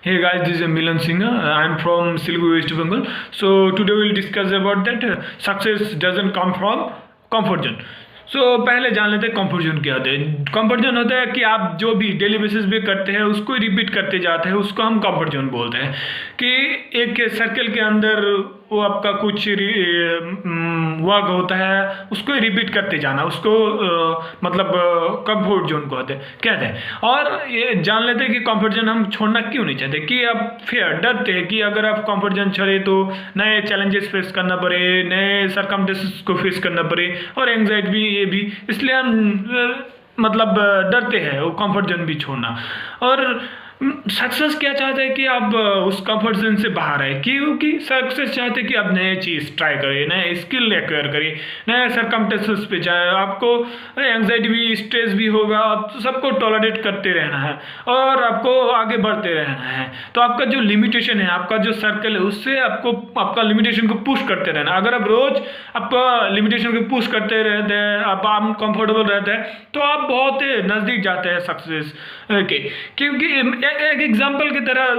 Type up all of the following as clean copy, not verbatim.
Hey guys, this is Milan Singh. I'm from Siliguri, West Bengal. So today we'll discuss about that success doesn't come from comfort zone. पहले जान लेते हैं comfort zone क्या होता है। Comfort zone होता है कि आप जो भी डेली बेसिस पे करते हैं उसको रिपीट करते जाते हैं, उसको हम कंफर्ट जोन बोलते हैं। कि एक सर्कल के अंदर वो आपका कुछ वर्क होता है, उसको रिपीट करते जाना, उसको मतलब कंफर्ट जोन को कहते हैं। और ये जान लेते हैं कि कंफर्ट जोन हम छोड़ना क्यों नहीं चाहते, कि आप फिर डरते हैं कि अगर आप कंफर्ट जोन छोड़े तो नए चैलेंजेस फेस करना पड़े, नए सरकमस्टेंसेस को फेस करना पड़े, और एंग्जाइटी भी, इसलिए हम मतलब डरते हैं वो कंफर्ट जोन भी छोड़ना। और सक्सेस क्या चाहते हैं कि आप उस कंफर्ट जोन से बाहर आए, क्योंकि सक्सेस चाहते हैं कि आप नए चीज़ ट्राई करिए, नए स्किल एक्वायर करिए, नए सरकमस्टेंसेस पे जाए। आपको एंग्जाइटी भी, स्ट्रेस भी होगा, आप सबको टॉलरेट करते रहना है और आपको आगे बढ़ते रहना है। तो आपका जो लिमिटेशन है, आपका जो सर्कल है, उससे आपको आपका लिमिटेशन को पुश करते रहना। अगर आप रोज आपका लिमिटेशन को पुश करते रहते हैं, आप कंफर्टेबल रहते हैं, तो आप बहुत नज़दीक जाते हैं सक्सेस के। क्योंकि एक एग्जाम्पल की तरह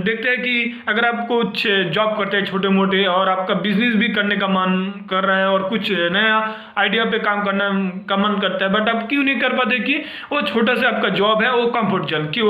देखते हैं कि अगर आप कुछ जॉब करते हैं छोटे मोटे, और आपका बिजनेस भी करने का मन कर रहा है और कुछ नया आइडिया पे काम करना का मन करता है, बट आप क्यों नहीं कर पाते, कि वो छोटा सा आपका जॉब है, वो कंफर्ट जोन कि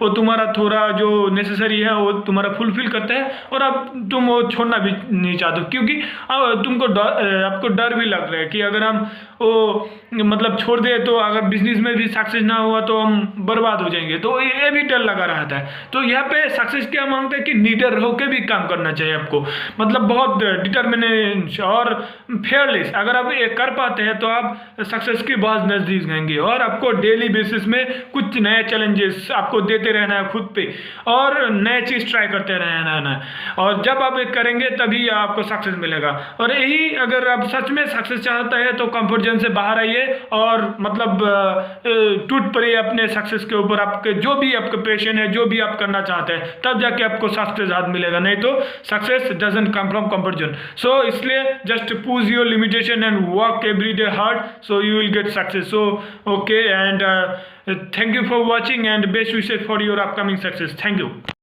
वो तुम्हारा थोड़ा जो नेसेसरी है वो तुम्हारा फुलफिल करता है, और तुम वो छोड़ना भी नहीं चाहते हो, क्योंकि आपको डर भी लग रहा है कि अगर हम वो मतलब छोड़ दे तो अगर बिजनेस में भी सक्सेस ना हुआ तो हम बर्बाद हो जाएंगे। तो ये भी डर लगा रहता है। तो यहाँ पे सक्सेस क्या मांगते हैं कि लीडर होकर भी काम करना चाहिए आपको, मतलब बहुत डिटर्मिनेशन और फेयरलेस। अगर आप ये कर पाते हैं तो आप सक्सेस के बहुत नज़दीक जाएंगे, और आपको डेली बेसिस में कुछ नए चैलेंजेस आपको देते रहना है खुद पे, और नए चीज़ ट्राई करते रहना है। और जब आप ये करेंगे तभी आपको सक्सेस मिलेगा। और यही अगर आप सच में सक्सेस चाहता है तो कंफर्ट जोन से बाहर आइए और मतलब टूट पड़िए अपने सक्सेस के ऊपर। आपके जो भी आपका पैशन है, जो भी आप करना चाहते हैं, तब जाके आपको सक्सेस हाथ मिलेगा, नहीं तो success doesn't come from comfort zone. So इसलिए just push your limitation and work every day hard, so you will get success. So okay, and thank you for watching and best wishes for your upcoming success. Thank you.